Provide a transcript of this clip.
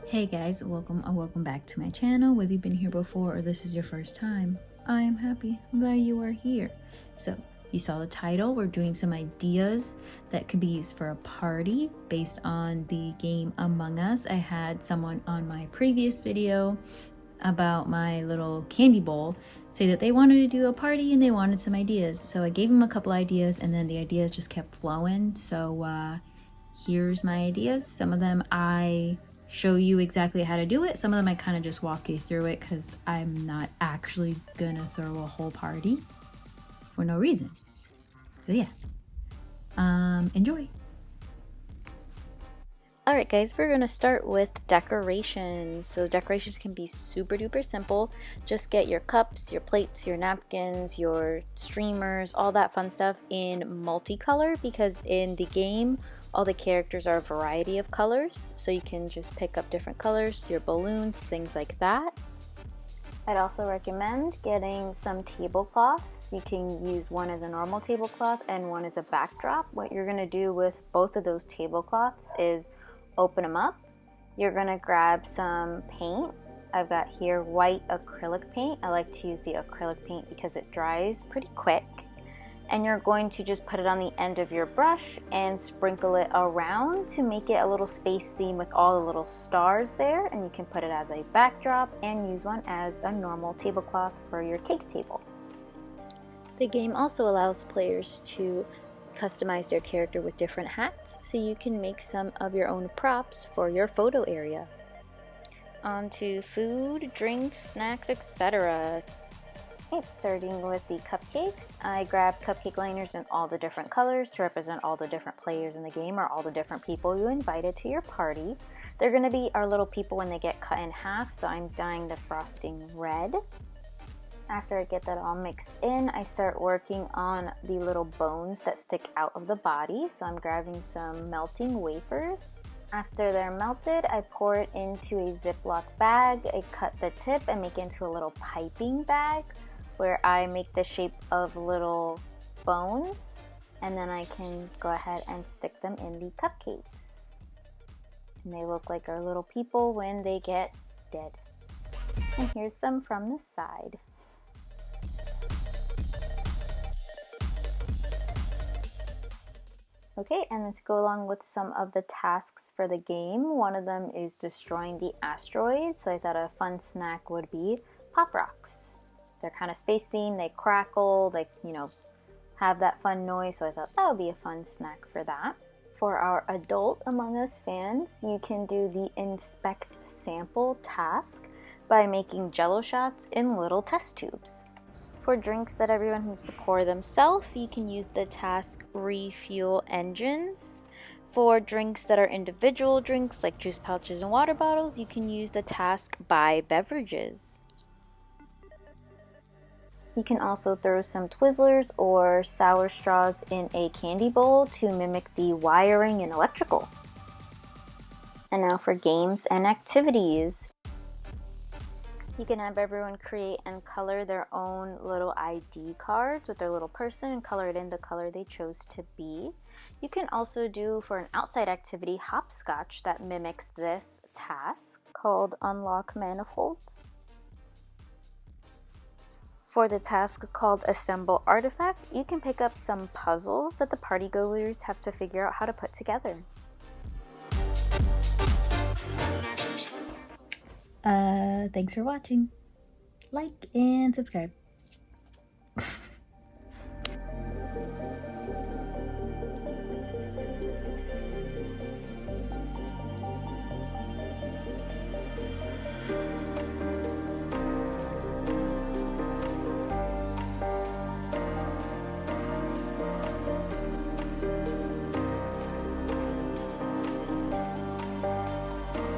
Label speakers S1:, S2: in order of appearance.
S1: Hey guys, welcome back to my channel. Whether you've been here before or this is your first time, I am happy that you are here. So you saw the title. We're doing some ideas that could be used for a party based on the game Among Us. I had someone on my previous video about my little candy bowl say that they wanted to do a party and they wanted some ideas. So I gave them a couple ideas and then the ideas just kept flowing. So here's my ideas. Some of them I show you exactly how to do it. Some of them I kind of just walk you through it because I'm not actually gonna throw a whole party for no reason. So yeah, enjoy. Alright guys, we're gonna start with decorations. So decorations can be super duper simple. Just get your cups, your plates, your napkins, your streamers, all that fun stuff in multicolor, because in the game all the characters are a variety of colors, so you can just pick up different colors, your balloons, things like that. I'd also recommend getting some tablecloths. You can use one as a normal tablecloth and one as a backdrop. What you're gonna do with both of those tablecloths is open them up. You're gonna grab some paint. I've got here white acrylic paint. I like to use the acrylic paint because it dries pretty quick. And you're going to just put it on the end of your brush and sprinkle it around to make it a little space theme with all the little stars there. And you can put it as a backdrop and use one as a normal tablecloth for your cake table. The game also allows players to customize their character with different hats, so you can make some of your own props for your photo area. On to food, drinks, snacks, etc. Okay, starting with the cupcakes, I grabbed cupcake liners in all the different colors to represent all the different players in the game or all the different people you invited to your party. They're going to be our little people when they get cut in half, so I'm dyeing the frosting red. After I get that all mixed in, I start working on the little bones that stick out of the body, so I'm grabbing some melting wafers. After they're melted, I pour it into a Ziploc bag. I cut the tip and make it into a little piping bag, where I make the shape of little bones, and then I can go ahead and stick them in the cupcakes. And they look like our little people when they get dead. And here's them from the side. Okay, and to go along with some of the tasks for the game, one of them is destroying the asteroids. So I thought a fun snack would be Pop Rocks. They're kind of space themed, they crackle, they, have that fun noise, so I thought that would be a fun snack for that. For our adult Among Us fans, you can do the inspect sample task by making jello shots in little test tubes. For drinks that everyone needs to pour themselves, you can use the task refuel engines. For drinks that are individual drinks like juice pouches and water bottles, you can use the task buy beverages. You can also throw some Twizzlers or sour straws in a candy bowl to mimic the wiring and electrical. And now for games and activities. You can have everyone create and color their own little ID cards with their little person and color it in the color they chose to be. You can also do, for an outside activity, hopscotch that mimics this task called Unlock Manifolds. For the task called Assemble Artifact, you can pick up some puzzles that the partygoers have to figure out how to put together. Thanks for watching. Like and subscribe.